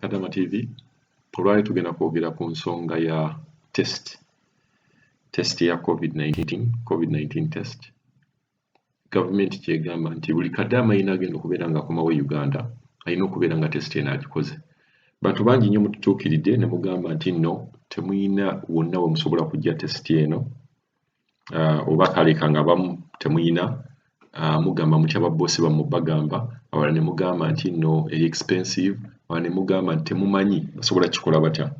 Kadama TV olwali tugenda kwogera ku nsonga ya test ya COVID-19 test. Gavumenti kyegamba nti buli Kadaama ayina agenda okubeera nga akomawo Uganda ayina okubeera nga test eno agikoze. Bantu bangi nnyo mututuukiridde ne mugamba nti nno temuyina wonna we musobola kujja test eno oba kaleka nga abamu temuyina mugamba mutya baboosi bammwe bagamba abalala ne mugamba nti nno eri expensive abalala ne mugamba nti temumanyi basobola kikola batya.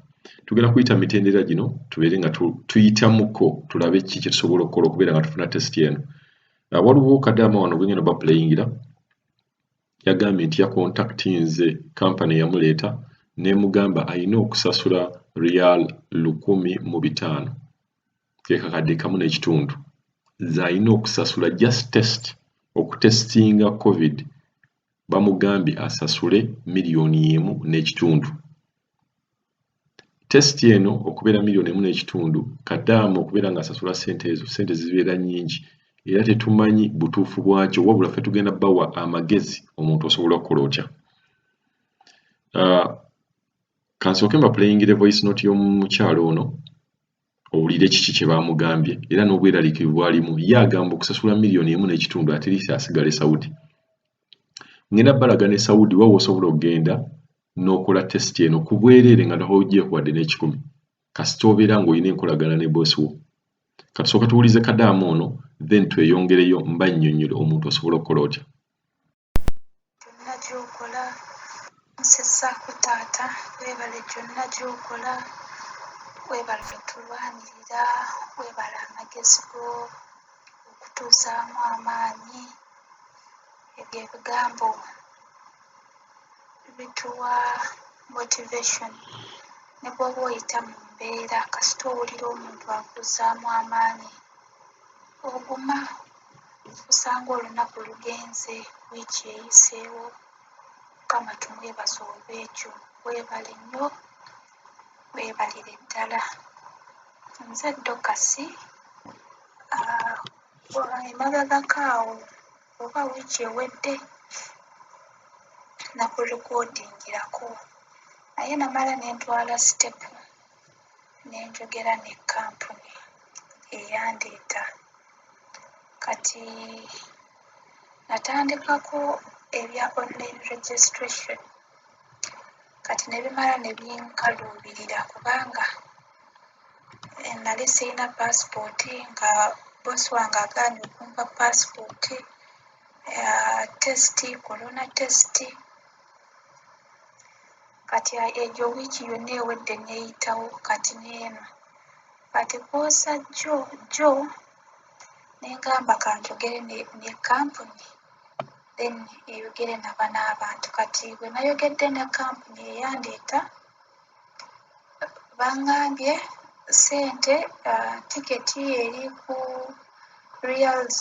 Tugenda kuyita mitendera gino tubeere nga tuyitamuko tulabe ki kye tusobola okukola okubeera nga tufuna test eno. Waliwo Kadaama wano gwe ngenda bapulayingira yagambye nti yakontaktinze kampani eyamuleeta nemugamba ayina okusasula riyal 1,500 kekakadde kamu n'ekitundu z'ayina okusasula just test okutestinga COVID bamugambye asasule $1,000,000. Test eno okubeera $1,000,000 Kadaama okubeera nga asasula sente zibeera nnyingi era tetumanyi butuufu bwakyo wabula ffe tugenda bawa amagezi omuntu osobola okukola otya. Kansooke mbapulayingire voice note y'omukyalo ono owulire kiki kye baamugambye era n'obweraliikirivu bwalimu. Ye agamba okusasula $1,000,000 ate liisi asigala e Saudi. Ngenda balaga ne Saudi waawe osobola okugenda n'okola test eno ku bwereere nga togiye wadde n'ekikumi kasita obeera ng'olina enkolagana ne boosi wo. Katusooka tuwulize Kadaama ono then tweyongereyo mba nnyonnyole omuntu osobola okukola otya. Gyonna gy'okola nsessaako taata weebale gyonna gy'okola weebale otulwanirira weebale amagezi go okutuusaamu amaanyi ebyo ebigambo bituwa motivation ne bw'oba oyita mu mbeera kasita owulira omuntu akuzzaamu amaanyi oguma osanga olunaku lugenze wiiki eyiseewo Mukama tumwebaza olw'ekyo weebale nnyo weebalire ddala. Nze Dokasi emabegako awo oba wiiki ewedde nakulikodingirako naye namala ne ntwala sitepu ne njogera ne kampuni eyandeeta kati natandikako ebya online registration kati ne bimala ne binkaluubirira kubanga nali sirina paasipooti nga boosi wange agaanye okumpa paasipooti tesiti corona tesiti kati egyo wiiki yonna ewedde neeyitawo kati n'eno kati kwosa jjo nengamba kanjogere ne kampuni then eyogere naba n'abantu kati bwe nayogedde ne kampuni eyandeeta bangambye ssente tiketi eri ku reals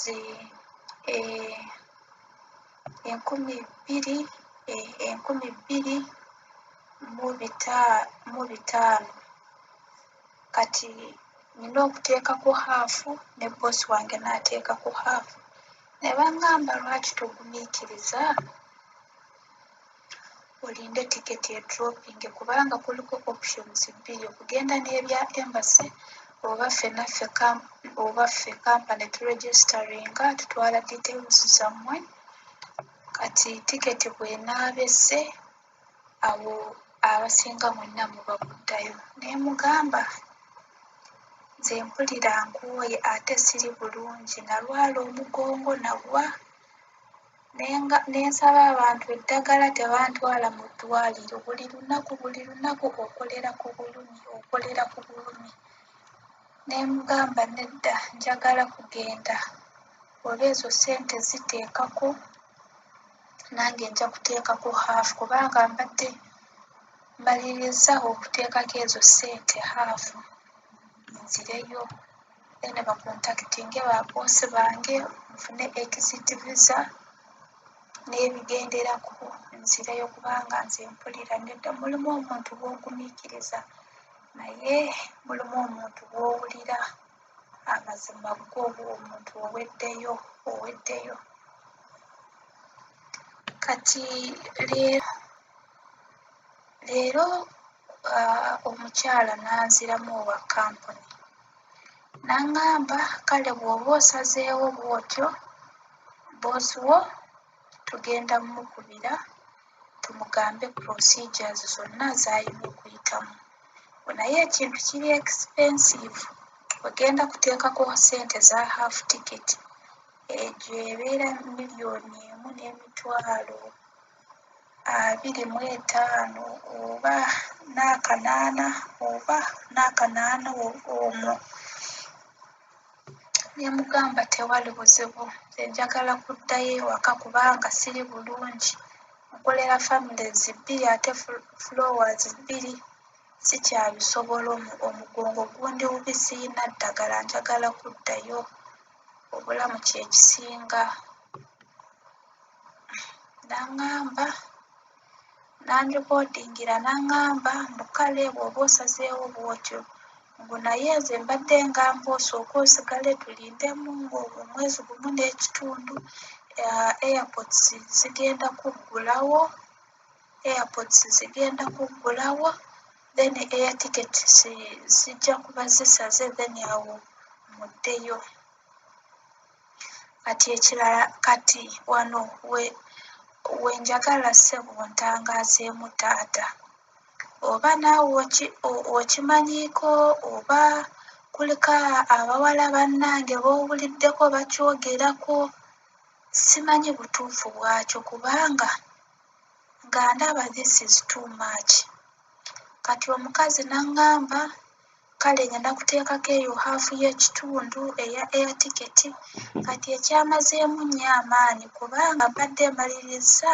2,500 kati nina okuteekako haafu ne boosi wange n'ateekako haafu ne bangamba lwaki togumiikiriza olinde tiketi edroping kubanga kuliko options 2 okugenda n'ebya embassy oba ffe kampani turegisteringa tutwala details zammwe kati tiketi bw'enaaba esse awo abasinga mwenna muba muddayo. Ne mugamba nze mpulira nkooye ate siri bulungi nalwala omugongo nagwa nensaba abantu eddagala tebantwala mu ddwaliro buli lunaku okolera ku bulumi ne mugamba nedda njagala kugenda oba ezo ssente ziteekako nange nja kuteekako haafu kubanga mbadde mbaliriza okuteekako ezo ssente haafu nzireyo then bakontakitinge baboosi bange nfune exit visa n'ebigenderako nzireyo kubanga nze mpulira nedda mulimu omuntu gw'ogumiikiriza naye mulimu omuntu gw'owulira amazima go omuntu oweddeyo kati leero Leero omukyala n'anziramu owa kampuni n'aŋŋamba kale bw'oba osazeewo bw'otyo boosi wo tugenda mukubira tumugambe procedures zonna z'alina okuyitamu. Naye ekintu kiri expensive, ogenda kuteekako ssente za half ticket, egyo ebeera $1,250,000 oba n'akanaana omwo. Ne mugamba tewali buzibu, nze njagala kuddayo ewaka kubanga siri bulungi. Nkolera families 2 ate flowers 2 sikyabisobola, omugongo gundi bubi, siyina ddagala, njagala kuddayo, obulamu kye kisinga. N'aŋŋamba n'andiboodingira n'aŋŋamba mbu kale bw'oba osazeewo bw'otyo ngu naye nze mbadde ngamba osooke osigale tulindemu omwezi gumu n'ekitundu, airports zigenda kuggulawo, then air tickets zijja kuba zisaze, then awo muddeyo. Kati ekirala, kati wano wenjagala ssebo ntangaazeemu taata, oba naawe okimanyiiko oba kuliko abawala bannange b'owuliddeko bakyogerako, simanyi butuufu bwakyo kubanga nga ndaba this is too much. Kati omukazi n'aŋŋamba kale ngenda kuteekako eyo haafu y'ekitundu eya air ticket. Kati ekyamazeemu nnyo amaanyi kubanga mbadde mmaliriza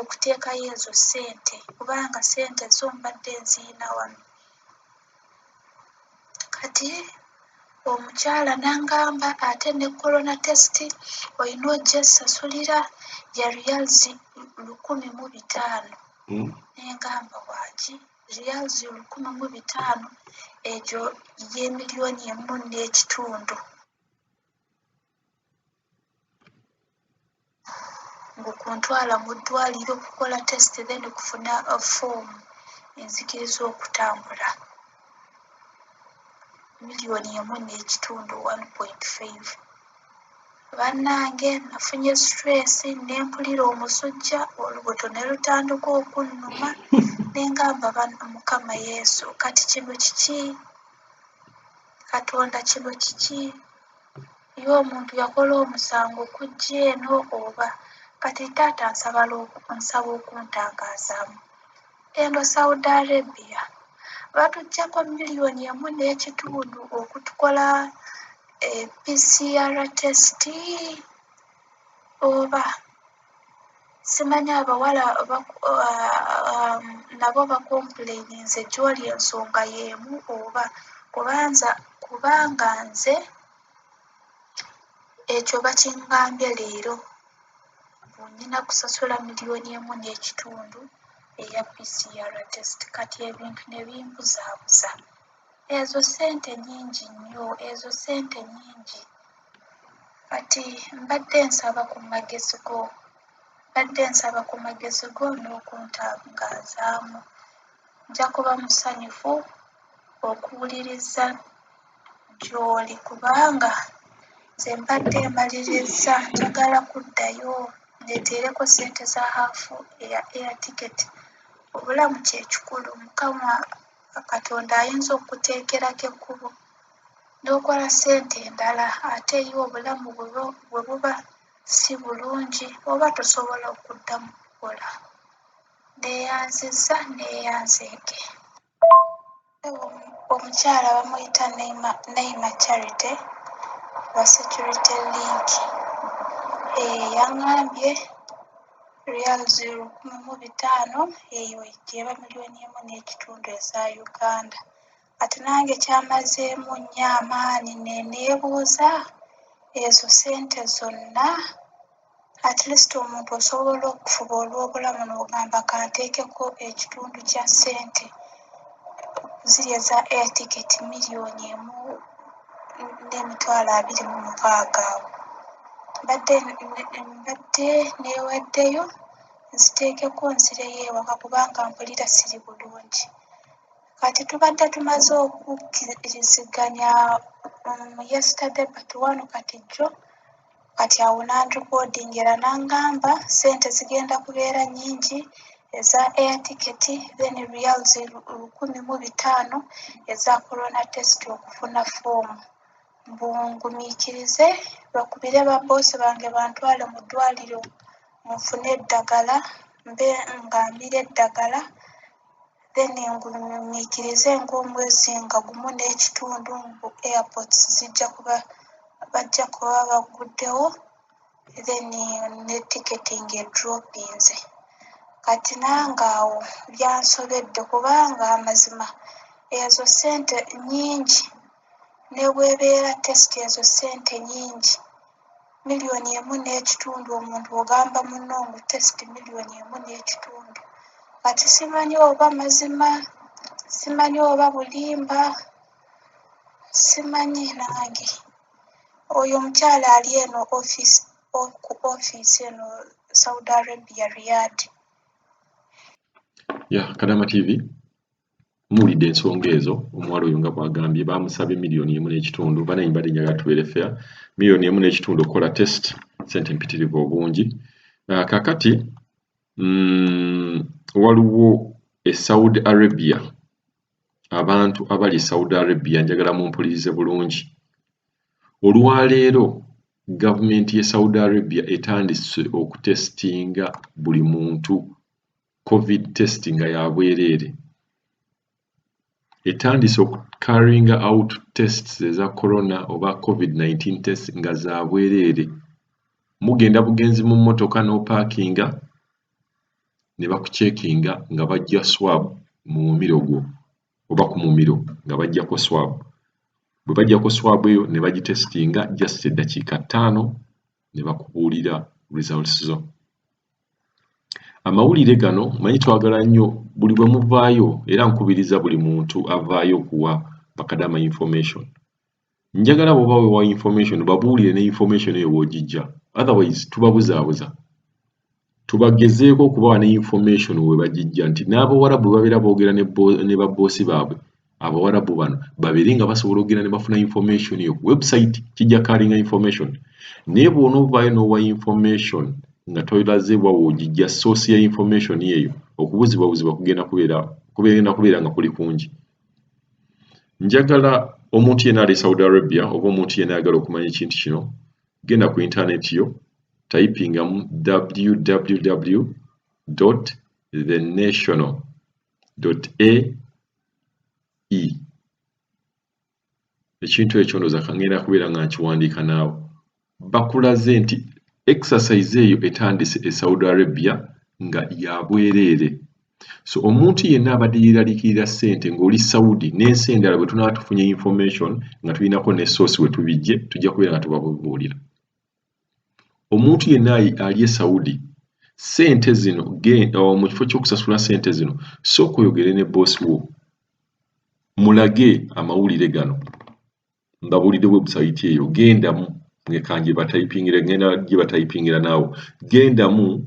okuteekayo ezo ssente kubanga ssente zo mbadde nziyina wano. Kati omukyala n'aŋŋamba ate ne corona test olina ojja sasulira ya $1,500. N'engamba bwaki $1,500, egyo $1,150,000. Ngu kuntwala mu ddwaliro okukola test then kufuna foomu enzikiriza okutambula. $1,150,000, 1.5. Bannange nafunye stress, ne mpulira omusujja, olubuto ne lutandika okunnuma, ne ngamba Mukama Yesu, kati kino kiki? Katonda kino kiki? Ye omuntu yakola omusango kujja eno oba? Kati taata nsaba okuntangazaamu. Eno Saudi Arabia batuggyako $1,150,000 okutukola PCR test, oba simanyi abawala nabo bakomplaininze gy'oli ensonga y'emu oba kubanga nze ekyo bakiŋŋambye leero nnyina kusasula $1,150,000 eya PCR test. Kati ebintu ne bimbuzaabuza. Ezo ssente nnyingi nnyo, ezo ssente nnyingi. Kati mbadde nsaba ku magezi go n'okuntangazaamu. Nja kuba musanyufu okuwuliriza gy'oli kubanga nze mbadde mmaliriza, njagala kuddayo ndeetereko ssente za haafu eya air ticket. Obulamu kye kikulu. Mukama Katonda ayinza okuteekerako ekkubo n'okola ssente endala, ate ye obulamu bwe buba si bulungi oba tosobola okuddamu kukola. Neeyanzizza neeyanzeege. Omukyala bamuyita Naima Charity wa Security Link yaŋŋambye $1,500,000 eyo gy'eba $1,150,000 eza Uganda. Kati nange kyamazeemu nnyo amaanyi ne neebuuza ezo ssente zonna at least omuntu osobola okufuba olw'obulamu n'ogamba kanteekeko ekitundu kya ssente ziri eza air ticket $1,260,000. Mbadde neewaddeyo nziteekeko nzireyo ewaka kubanga mpulira siri bulungi. Kati tubadde tumaze okukkiriziganya yesterday but wano kati jjo kati awo nandikodingera n'angamba ssente zigenda kubeera nnyingi eza air ticket then reals 1,500 eza corona test okufuna foomu. Mbungumiikirize bakubire babosi bange bantwale mu ddwaliro nfune eddagala mbe ng'amira eddagala then ngumiikirize ng'omwezi nga gumu n'ekitundu ngu airports bajja kuba baguddewo then ne ticketing edropinze. Kati nange awo byansobedde kubanga amazima ezo ssente nnyingi ne bwebeera test ezo ssente nnyingi $1.5 million omuntu ogamba munno ngu test $1.5 million. Kati simanyi oba mazima, simanyi oba bulimba, simanyi nange. Oyo omukyala ali eno ku office eno Saudi Arabia, Riyadh. Kadama TV muwulidde ensonga ezo. Omuwala oyo nga bw'agambye baamusabye $1.5 million. Bananyi badde njagala tubeere fair. $1.5 million okukola test, ssente mpitirivu obungi. Kaakati waliwo e Saudi Arabia, abantu abali Saudi Arabia njagala mumpulirize bulungi. Olwaleero gavumenti ye Saudi Arabia etandise okutestinga buli muntu COVID testing ya bwereere. Etandise carrying out tests eza corona oba COVID-19 tests nga za bwereere. Mugenda bugenzi mu mmotoka n'opaakinga ne bakucekinga nga bajja swab mu mumiro gwo oba ku mumiro nga bajjako swab. Bwe bajjako swab eyo ne bagitestinga just eddakiika 5 ne bakubuulira results zo. Amawulire gano manyi twagala nnyo buli bwe muvaayo era nkubiriza buli muntu avaayo okuwa bakadama information. Njagala bw'oba wewa information babuulire ne information eyo w'ogijja. Otherwise tubabuzaabuza. Tubagezeeko okubawa ne information we bagijja nti n'Abawarabu babeera boogera ne babboosi baabwe. Abawarabu bano babeere nga basobola okugenda ne bafuna information eyo ku website kijja kalinga information. Naye bw'onoovaayo n'owa information nga toyolaze wawogijja source ya information eyo okubuzibwabuzibwa kugenda kubeera nga kuli kungi. Njagala omuntu yenna ali Saudi Arabia oba omuntu yenna ayagala okumanya ekintu kino genda ku internet yo typingamu www.thenational.ae. Ekintu ekyo ndowooza kangenda kubeera nga nkiwandiika naawe. Bakulaze nti exercise eyo etandise e Saudi Arabia nga ya bwereere. So omuntu yenna abadde yeeraliikirira ssente ng'oli Saudi n'ensi endala bwe tunaaba tufunye information nga tulinako ne source we tubijje tujja kubeera nga tubabuulira. Omuntu yenna ali e Saudi ssente zino mu kifo ky'okusasula ssente zino sooka oyogere ne boss wo mulage amawulire gano mbabuulidde website eyo gendamu ngekanje batayipingira naawe gendamu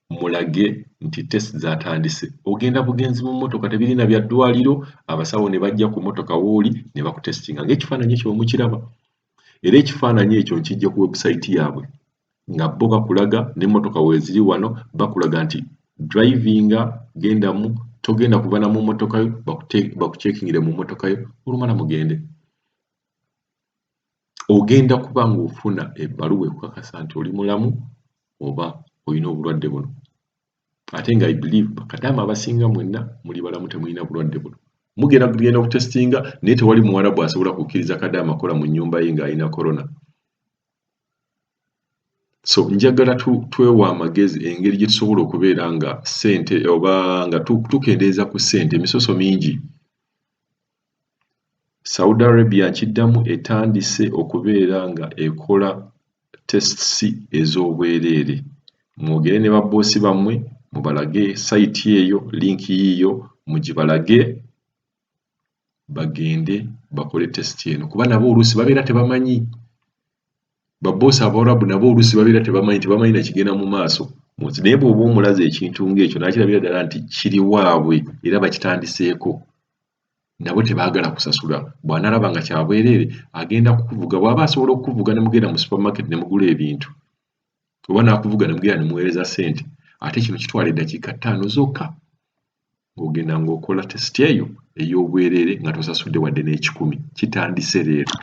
mulage nti test zatandise. Ogenda bugenzi mu mmotoka tebirina bya ddwaliro abasawo ne bajja ku mmotoka wooli ne bakutestinga ng'ekifaananyi ekyo mukiraba era ekifaananyi ekyo nkijja ku website yaabwe nga bo bakulaga n'emmotoka weeziri wano bakulaga nti drivinga gendamu togenda kuva na mu mmotoka yo bakuceekingire mu mmotoka yo olumala mugende. Ogenda kuba ng'ofuna ebbaluwa ekukakasa nti oli mulamu oba olina obulwadde buno. Ate nga I believe bakadaama abasinga mwenna muli balamu temulina bulwadde buno. Mugenda okutestinga naye tewali Muwarabu asobola kukkiriza kadaama akola mu nnyumba ye ng'alina corona. So njagala twewa amagezi engeri gye tusobola okubeera nga ssente oba nga tukendeeza ku ssente emisoso mingi. Saudi Arabia nkiddamu etandise okubeera nga ekola tests ez'obwereere. Mwogere ne babboosi bammwe mubalage site eyo linki yiyo mugibalage bagende bakole test eno kuba nabo oluusi babeera tebamanyi. Babboosi Abawarabu nabo oluusi babeera tebamanyi na kigenda mu maaso naye bw'oba omulaze ekintu ng'ekyo n'akirabira ddala nti kiri waabwe era bakitandiseeko nabo tebaagala kusasula bw'anaalaba nga kyabwereere agenda kukuvuga bw'aba asobola okukuvuga ne mugenda mu supermarket ne mugula ebintu oba n'akuvuga ne mugenda ne muweereza ssente ate kino kitwala eddakiika 5 zokka ng'ogenda ng'okola tesiti eyo ey'obwereere nga tosasudde wadde n'ekikumi kitandise leero.